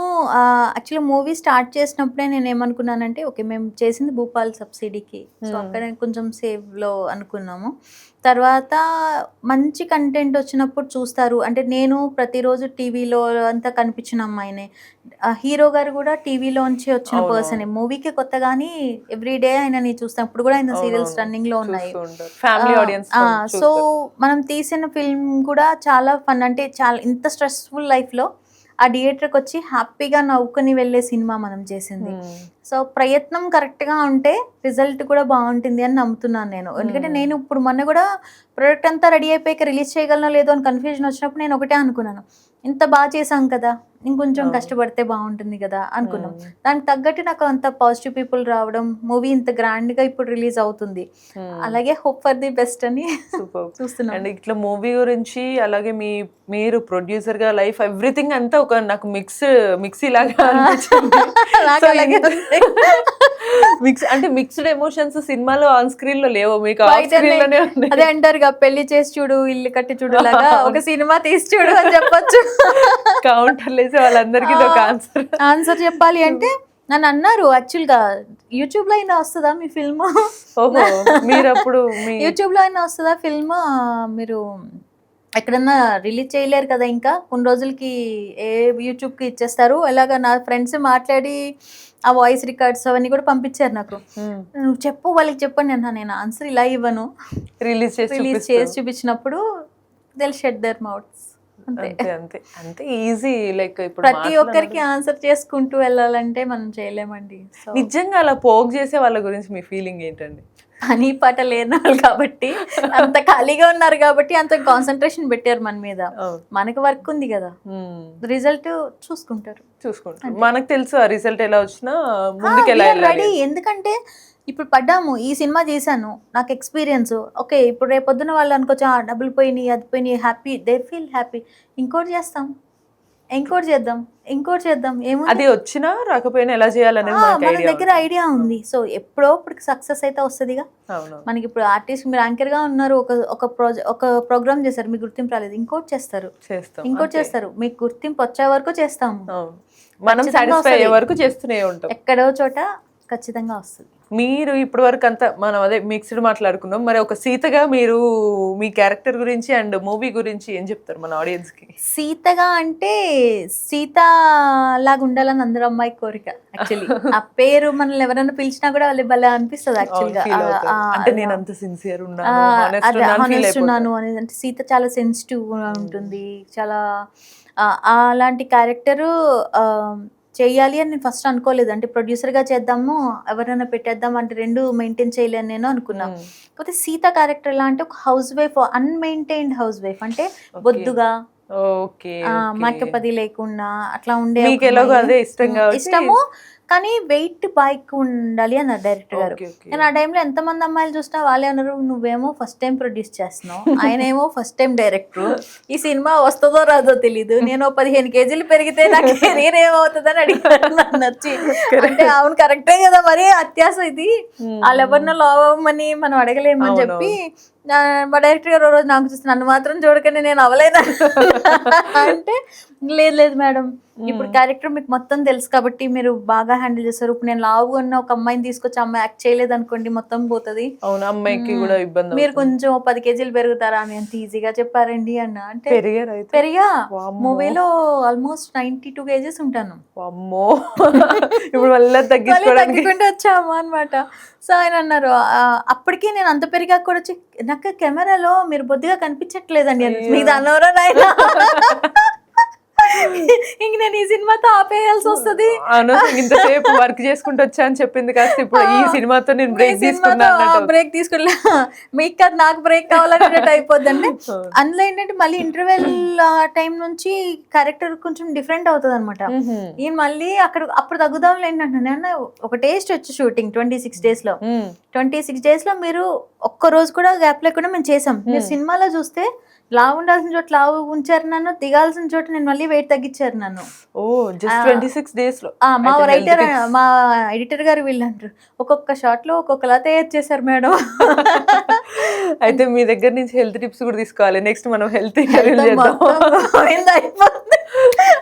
యాక్చువల్లీ మూవీ స్టార్ట్ చేసినప్పుడే నేను ఏమనుకున్నానంటే, ఓకే మేము చేసింది భూపాల్ సబ్సిడీకి, సో అక్కడ కొంచెం సేవ్లో అనుకున్నాము. తర్వాత మంచి కంటెంట్ వచ్చినప్పుడు చూస్తారు అంటే, నేను ప్రతిరోజు టీవీలో అంతా కనిపించిన అమ్మాయినే, హీరో గారు కూడా టీవీలోంచి వచ్చిన పర్సన్, మూవీకి కొత్త కానీ ఎవ్రీడే ఆయనని చూస్తాం. ఇప్పుడు కూడా ఆయన సీరియల్స్ రన్నింగ్లో ఉన్నాయి. Family audience. సో మనం తీసిన ఫిల్మ్ కూడా చాలా ఫన్, అంటే చాలా ఇంత స్ట్రెస్ఫుల్ లైఫ్లో ఆ థియేటర్కి వచ్చి హ్యాపీగా నవ్వుకొని వెళ్ళే సినిమా మనం చేసింది. సో ప్రయత్నం కరెక్ట్గా ఉంటే రిజల్ట్ కూడా బాగుంటుంది అని నమ్ముతున్నాను నేను. ఎందుకంటే నేను ఇప్పుడు మొన్న కూడా ప్రోడక్ట్ అంతా రెడీ అయిపోయి రిలీజ్ చేయగలనో లేదో అని కన్ఫ్యూజన్ వచ్చినప్పుడు నేను ఒకటే అనుకున్నాను, ఇంత బాగా చేసాం కదా, ఇంకొంచెం కష్టపడితే బాగుంటుంది కదా అనుకున్నాం. దానికి తగ్గట్టు నాకు అంత పాజిటివ్ పీపుల్ రావడం, మూవీ ఇంత గ్రాండ్గా ఇప్పుడు రిలీజ్ అవుతుంది, అలాగే హోప్ ఫర్ ది బెస్ట్ అని చూస్తున్నాను. అండ్ ఇట్లా మూవీ గురించి అలాగే మీరు ప్రొడ్యూసర్ గా లైఫ్ ఎవ్రీథింగ్ అంతా ఒక నాకు మిక్సీ లాగా అనిపించింది. అంటే మిక్స్డ్ ఎమోషన్స్ సినిమాలో ఆన్ స్క్రీన్ లో లేవు, మీకు ఆఫ్ స్క్రీన్ లోనే ఉన్నాయి. అదే అంటారు పెళ్లి చేసి చూడు ఇల్లు కట్టి చూడు లాగా ఒక సినిమా తీసి చూడు అని చెప్పొచ్చు. కౌంటర్ లేసి వాళ్ళందరికీ ఒక ఆన్సర్ చెప్పాలి అంటే నన్ను అన్నారు, యాక్చువల్గా యూట్యూబ్ లో అయినా వస్తుందా మీ ఫిల్మ్, మీరు అప్పుడు యూట్యూబ్ లో అయినా వస్తుందా ఫిల్మ్, మీరు ఎక్కడన్నా రిలీజ్ చేయలేరు కదా ఇంకా కొన్ని రోజులకి, ఏ యూట్యూబ్కి ఇచ్చేస్తారు. అలాగా నా ఫ్రెండ్స్ మాట్లాడి ఆ వాయిస్ రికార్డ్స్ అవన్నీ కూడా పంపించారు నాకు. నువ్వు చెప్పు వాళ్ళకి చెప్పండి అన్నా, నేను ఆన్సర్ ఇలా ఇవ్వను, రిలీజ్ చేసి చూపించినప్పుడు దిల్ షట్ దేర్ మౌత్స్. అంతే ఈజీ. లైక్ ఇప్పుడు ప్రతి ఒక్కరికి ఆన్సర్ చేసుకుంటూ వెళ్ళాలంటే మనం చేయలేమండి. నిజంగా అలా పోక్ చేసే వాళ్ళ గురించి మీ ఫీలింగ్ ఏంటండి? పని పాట లేని వాళ్ళు కాబట్టి, అంత ఖాళీగా ఉన్నారు కాబట్టి అంత కాన్సన్ట్రేషన్ పెట్టారు మన మీద. మనకి వర్క్ ఉంది కదా, రిజల్ట్ చూసుకుంటారు. మనకు తెలుసు ఆ రిజల్ట్ ఎలా వచ్చినా ముందుకు ఎలా రెడీ. ఎందుకంటే ఇప్పుడు పడ్డాము, ఈ సినిమా చేశాను, నాకు ఎక్స్పీరియన్స్. ఓకే ఇప్పుడు రేపొద్దున వాళ్ళు అనుకోవచ్చు డబ్బులు పోయినాయి అది పోయినాయి, హ్యాపీ, దే ఫీల్ హ్యాపీ, ఇంకోటి చేస్తాం, ఇంకోటి చేద్దాం ఏముంది, అది వచ్చినా రాకపోయినా ఎలా చేయాలనేది మన దగ్గర ఐడియా ఉంది. సో ఎప్పుడో ఇప్పుడు సక్సెస్ అయితే వస్తుందిగా. మనకి ఇప్పుడు ఆర్టిస్ట్ మీరు యాంకర్ గా ఉన్నారు, ఒక ప్రోగ్రామ్ చేశారు, మీకు గుర్తింపు రాలేదు, ఇంకోటి చేస్తారు, మీకు గుర్తింపు వచ్చే వరకు చేస్తాము, మనం సాటిస్ఫై అయ్యే వరకు చేస్తూనే ఉంటాం, ఎక్కడో చోట ఖచ్చితంగా వస్తుంది. మీరు ఇప్పటి వరకు అంతా మనం అదే మిక్స్డ్ మాట్లాడుకున్నాం, మరి ఒక సీతగా మీరు మీ క్యారెక్టర్ గురించి అండ్ మూవీ గురించి ఏం చెప్తారు మన ఆడియన్స్ కి? సీతగా అంటే సీత లాగా ఉండాలని అందరూ అమ్మాయి కోరిక. యాక్చువల్లీ ఆ పేరు మనల్ని ఎవరైనా పిలిచినా కూడా వాళ్ళు భలే అనిపిస్తుంది యాక్చువల్గా. అంటే నేను అంత సిన్సియర్ ఉన్నాను అనేది, అంటే సీత చాలా సెన్సిటివ్ ఉంటుంది, చాలా అలాంటి క్యారెక్టరు చేయాలి అని నేను ఫస్ట్ అనుకోలేదు. అంటే ప్రొడ్యూసర్గా చేద్దాము, ఎవరైనా పెట్టేద్దాం అంటే రెండు మెయింటైన్ చేయలేని నేను అనుకున్నాను. కాకపోతే సీత క్యారెక్టర్ ఎలా అంటే ఒక హౌస్ వైఫ్, అన్మెయింటైన్డ్ హౌస్ వైఫ్, అంటే బొద్దుగా, మేకప్ అది లేకుండా అట్లా ఉండే, ఇష్టము కానీ వెయిట్ బైక్ ఉండాలి అన్నారు డైరెక్టర్ గారు. నేను ఆ టైంలో ఎంతమంది అమ్మాయిలు చూసినా వాళ్ళే అన్నారు, నువ్వేమో ఫస్ట్ టైం ప్రొడ్యూస్ చేస్తున్నావు, ఆయన ఏమో ఫస్ట్ టైం డైరెక్టర్, ఈ సినిమా వస్తుందో రాదో తెలీదు, నేను 15 kgs పెరిగితే నాకు కెరీర్ ఏమవుతుందని అడిగాను నన్ను వచ్చి. అంటే అవును కరెక్టే కదా, మరి అత్యాస ఇది, వాళ్ళు ఎవరినో లవ్ అవ్వమని మనం అడగలేమని చెప్పి మా డైరెక్టర్ గారు రోజు నాకు చూస్తే నన్ను మాత్రం చూడకండి నేను అవ్వలేదా అంటే లేదు లేదు మేడం, ఇప్పుడు క్యారెక్టర్ మీకు మొత్తం తెలుసు కాబట్టి మీరు బాగా హ్యాండిల్ చేస్తారు. ఇప్పుడు నేను లావుగా ఉన్న ఒక అమ్మాయిని తీసుకొచ్చి అమ్మాయి యాక్ట్ చేయలేదు అనుకోండి, మొత్తం పోతుంది. అవును, అమ్మాయికి కూడా ఇబ్బంది మీరు అవుతుంది. కొంచెం 10 కేజీలు పెరుగుతారా అని ఎంత ఈజీగా చెప్పారండి అన్న. అంటే పెరిగారు అయితే? పెరిగా వామ్మో. మూవీలో ఆల్మోస్ట్ 92 కేజీస్ ఉంటాను. అమ్మో ఇప్పుడు మళ్ళీ తగ్గించుకోవడానికి తగ్గుకుంటూ వచ్చాము అనమాట. సో ఆయన అన్నారు, అప్పటికి నేను అంత పెరిగాక కూడా వచ్చి, నాకు కెమెరాలో మీరు బొద్దుగా కనిపించట్లేదండి అని. అయ్యో. మీద అన్నవరా నాయన, ఇంక నేను ఈ సినిమాతో ఆపేయాల్సి వస్తుంది. అనవసరంగా ఇంతసేపు వర్క్ చేసుకుంటూ వచ్చా అని చెప్పింది కాస్త ఇప్పుడు ఈ సినిమాతో నేను బ్రేక్ తీసుకున్నా అన్నట్టు. బ్రేక్ తీసుకోలే, మీకు కాదు నాకు బ్రేక్ కావాలన్నట్టు అయిపోద్దండి. అందులో ఏంటంటే మళ్ళీ ఇంటర్వెల్ టైం నుంచి క్యారెక్టర్ కొంచెం డిఫరెంట్ అవుతుంది అనమాట. ఈయన మళ్ళీ అప్పుడు తగ్గుదాం ఏంటంటే, నేను ఒక టేస్ట్ వచ్చి షూటింగ్ 26 days లో 26 days లో మీరు ఒక్క రోజు కూడా గ్యాప్ లేకుండా మేము చేసాం. మీరు సినిమాలో చూస్తే లావు ఉండాల్సిన చోట లావు ఉంచారు నన్ను, దిగాల్సిన చోట నేను మళ్ళీ వెయిట్ తగ్గించారు నన్ను. ఓ జస్ట్ 26 days లో. మా రైటర్, మా ఎడిటర్ గారు వీళ్ళు అంటారు, ఒక్కొక్క షాట్ లో ఒక్కొక్కలా తయారు చేశారు మేడం. అయితే మీ దగ్గర నుంచి హెల్త్ టిప్స్ కూడా తీసుకోవాలి. నెక్స్ట్ మనం హెల్త్ ఇంటర్వ్యూ చేద్దాం.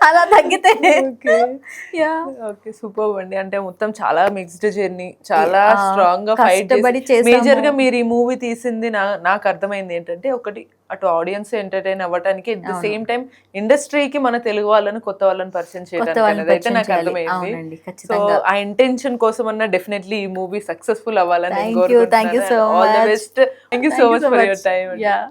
అలా తగ్గితే. ఓకే సూపర్ అండి. అంటే మొత్తం చాలా మిక్స్డ్ జర్నీ, చాలా స్ట్రాంగ్ గా ఫైట్ కష్టపడి చేసి చేసాము. మేజర్ గా మీరు ఈ మూవీ తీసింది నాకు అర్థమైంది ఏంటంటే, ఒకటి అటు ఆడియన్స్ ఎంటర్టైన్ అవ్వడానికి, అట్ ద సేమ్ టైం ఇండస్ట్రీకి మన తెలుగు వాళ్ళని కొత్త వాళ్ళని పరిచయం చేయడానికి అయితే నాకు అర్థమైంది. సో ఆ ఇంటెన్షన్ కోసం అన్న డెఫినెట్లీ ఈ మూవీ సక్సెస్ఫుల్ అవ్వాలని Thank you so all the much. Best. Thank you so much for your time. Yeah.